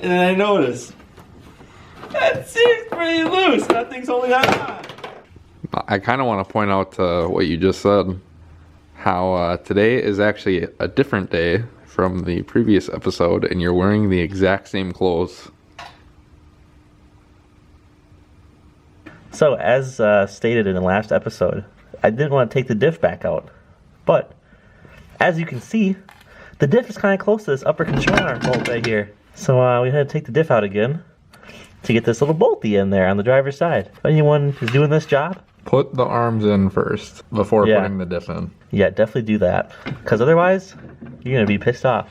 and then I noticed that seems pretty loose. That thing's holding on. I kind of want to point out what you just said. How today is actually a different day from the previous episode, and you're wearing the exact same clothes. So, as stated in the last episode, I didn't want to take the diff back out. But, as you can see, the diff is kind of close to this upper control arm bolt right here. So we had to take the diff out again to get this little bolty in there on the driver's side. If anyone is doing this job, Put the arms in first before putting the diff in. yeah, definitely do that. Because otherwise, you're going to be pissed off.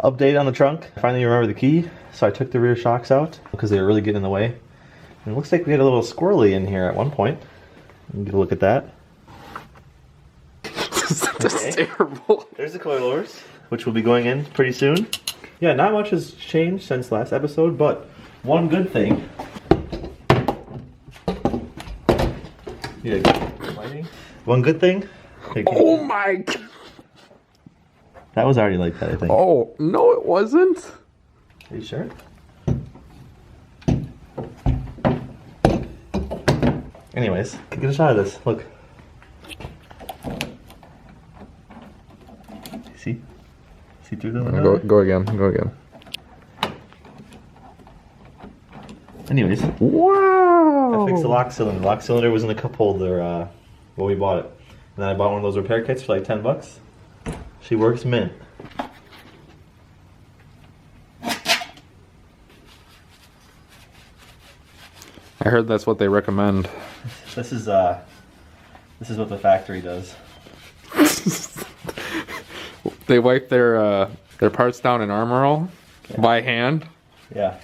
Update on the trunk. Finally remember the key. So I took the rear shocks out because they were really getting in the way. And it looks like we had a little squirrely in here at one point. Get a look at that. That's terrible. There's the coilovers, which will be going in pretty soon. Yeah, not much has changed since last episode, but one good thing. Yeah, lighting. One good thing. Oh my God. That was already like that, I think. Oh, no it wasn't. Are you sure? Anyways, get a shot of this. Look. See? See through the window? Go again. Go again. Anyways. Wow. I fixed the lock cylinder. The lock cylinder was in the cup holder when we bought it. And then I bought one of those repair kits for like 10 bucks. She works mint. I heard that's what they recommend. This is what the factory does. They wipe their parts down in Armor All by hand. Yeah.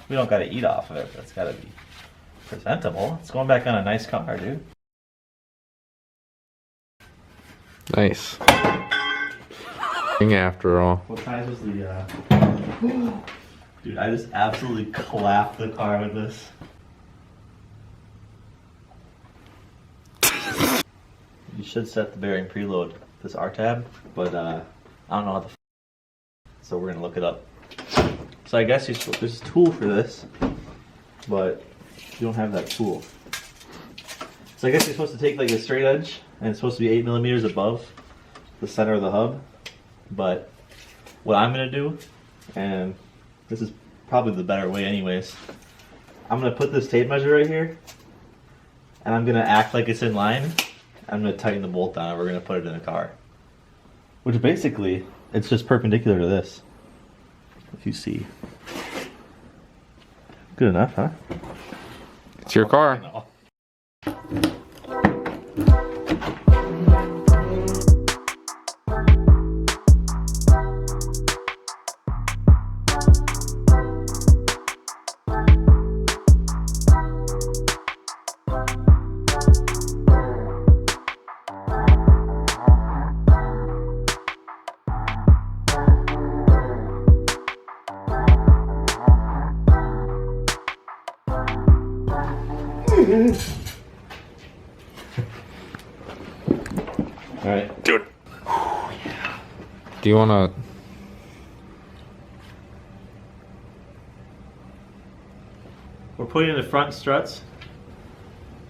We don't gotta eat off of it, but it's gotta be presentable. It's going back on a nice car, dude. Nice. After all. What size was the Dude, I just absolutely clapped the car with this. You should set the bearing preload, this R-tab, but I don't know how the so we're gonna look it up. So I guess there's a tool for this, but you don't have that tool. So I guess you're supposed to take like a straight edge, and it's supposed to be 8 millimeters above the center of the hub. But what I'm gonna do, and this is probably the better way anyways, I'm gonna put this tape measure right here, and I'm gonna act like it's in line. I'm gonna tighten the bolt down, and we're gonna put it in the car. Which basically, it's just perpendicular to this. If you see. Good enough, huh? It's your car. Alright. Dude. Yeah. Do you wanna... We're putting in the front struts.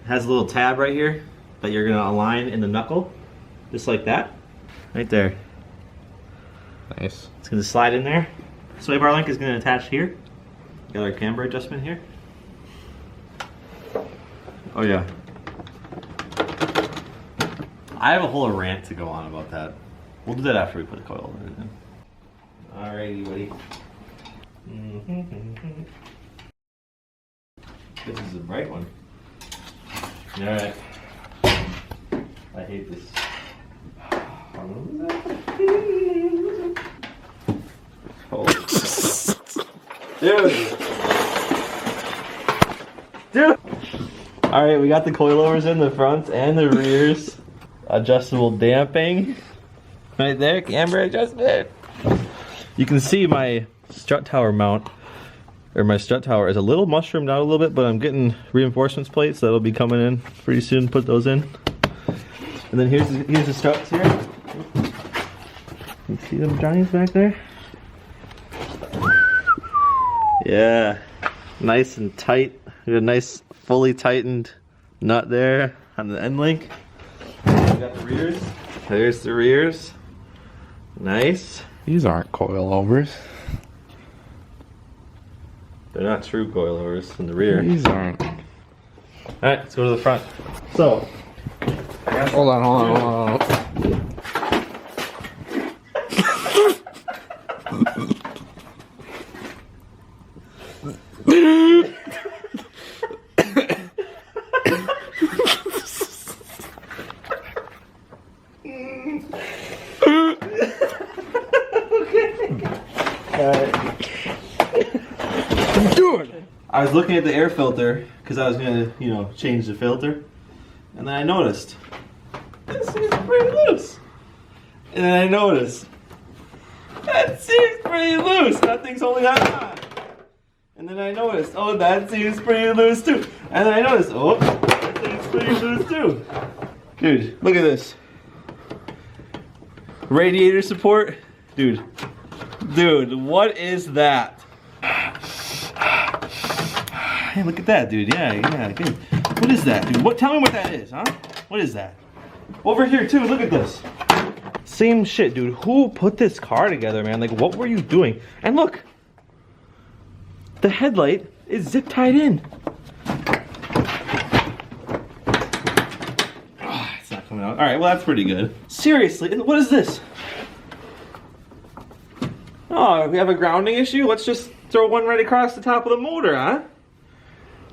It has a little tab right here that you're gonna align in the knuckle. Just like that. Right there. Nice. It's gonna slide in there. Sway bar link is gonna attach here. Got our camber adjustment here. Oh yeah. I have a whole rant to go on about that. We'll do that after we put the coilover in. Alrighty, buddy. This is a bright one. Alright. I hate this. Dude! Alright, we got the coilovers in the front and the rears. Adjustable damping. Right there, camber adjustment. You can see my strut tower mount, or my strut tower is a little mushroomed out a little bit, but I'm getting reinforcements plates that'll be coming in pretty soon. Put those in. And then here's the struts here. You see them Johnny's back there? Yeah, nice and tight. We got a nice fully tightened nut there on the end link. We got the rears. There's the rears. Nice. These aren't coilovers. They're not true coilovers in the rear. These aren't. All right, let's go to the front. So, Hold on. I was looking at the air filter because I was gonna, change the filter, and then I noticed this seems pretty loose. And then I noticed that seems pretty loose. That thing's only on. And then I noticed, oh, that seems pretty loose too. And then I noticed, oh, that seems pretty loose too. Dude, look at this. Radiator support, dude, what is that? Hey, look at that, dude. Yeah, good. What is that, dude? Tell me what that is, huh? What is that? Over here, too. Look at this. Same shit, dude. Who put this car together, man? Like, what were you doing? And look, the headlight is zip tied in. Oh, it's not coming out. All right, well, that's pretty good. Seriously, what is this? Oh, we have a grounding issue? Let's just throw one right across the top of the motor, huh?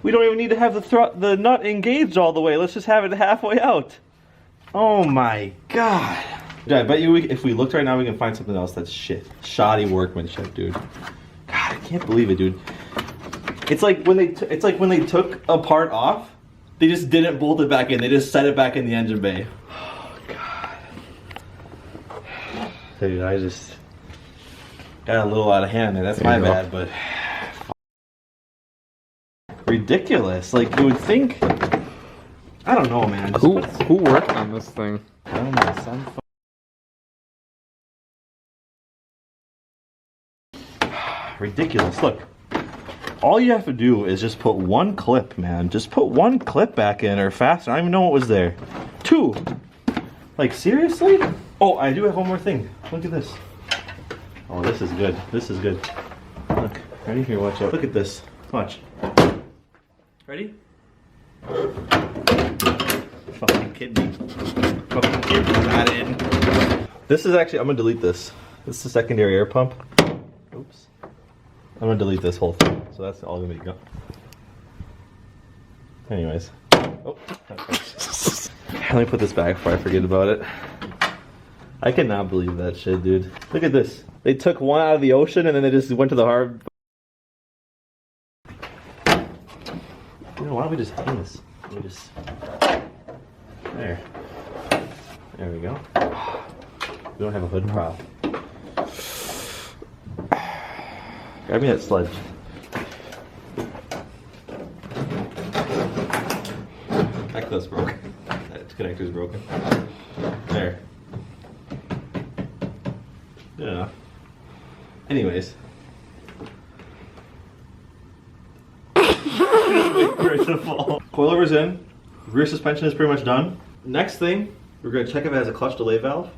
We don't even need to have the nut engaged all the way. Let's just have it halfway out. Oh my god. Yeah, I bet you if we looked right now, we can find something else that's shit. Shoddy workmanship, dude. God, I can't believe it, dude. It's like when they took a part off, they just didn't bolt it back in. They just set it back in the engine bay. Oh god. Dude, I just got a little out of hand there. That's my bad, but ridiculous. Like, you would think, I don't know, man. Who worked on this thing? I don't know, some ridiculous. Look, all you have to do is just put one clip, man. Just put one clip back in or faster. I don't even know what was there. Two. Like, seriously? Oh, I do have one more thing. Look at this. Oh, this is good. This is good. Look, ready? Here, watch out. Look at this. Watch. Ready? Fucking kidding me. Fucking kidding me. Not in. This is actually, I'm gonna delete this. This is the secondary air pump. Oops. I'm gonna delete this whole thing. So that's all gonna be go. Anyways. Oh. Okay. Let me put this back before I forget about it. I cannot believe that shit, dude. Look at this. They took one out of the ocean and then they just went to the hard. You know, why don't we just hang this? Let me just. There. There we go. We don't have a hood prop. Grab me that sledge. That clip's broken. That connector's broken. There. Good enough. Anyways. Coilovers in. Rear suspension is pretty much done. Next thing, we're going to check if it has a clutch delay valve,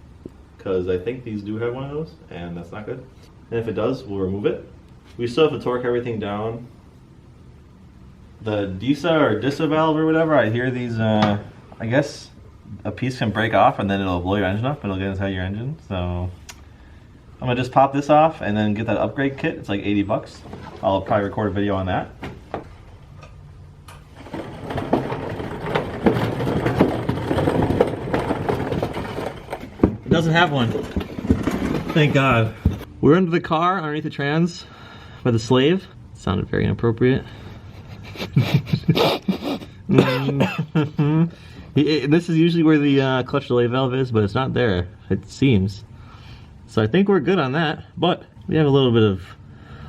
because I think these do have one of those, and that's not good. And if it does, we'll remove it. We still have to torque everything down. The DISA or DISA valve or whatever, I hear these, I guess a piece can break off and then it'll blow your engine up and it'll get inside your engine. So I'm gonna just pop this off and then get that upgrade kit. It's like 80 bucks. I'll probably record a video on that. It doesn't have one. Thank God. We're under the car underneath the trans by the slave. It sounded very inappropriate. This is usually where the clutch delay valve is, but it's not there, it seems. So I think we're good on that, but we have a little bit of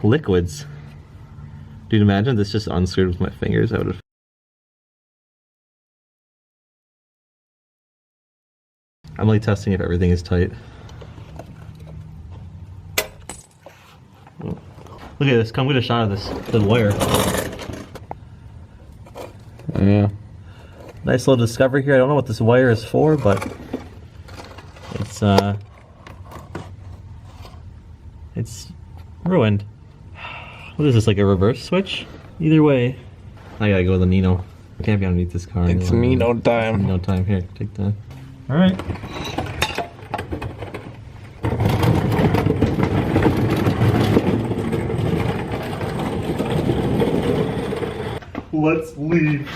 liquids. Dude, imagine this just unscrewed with my fingers. I would have. I'm like testing if everything is tight. Look at this. Come get a shot of this. The wire. Yeah. Nice little discovery here. I don't know what this wire is for, but it's ruined. What is this, like a reverse switch? Either way, I gotta go with the Nino. I can't be underneath this car. It's Nino time. Nino time. Here, take that. All right. Let's leave.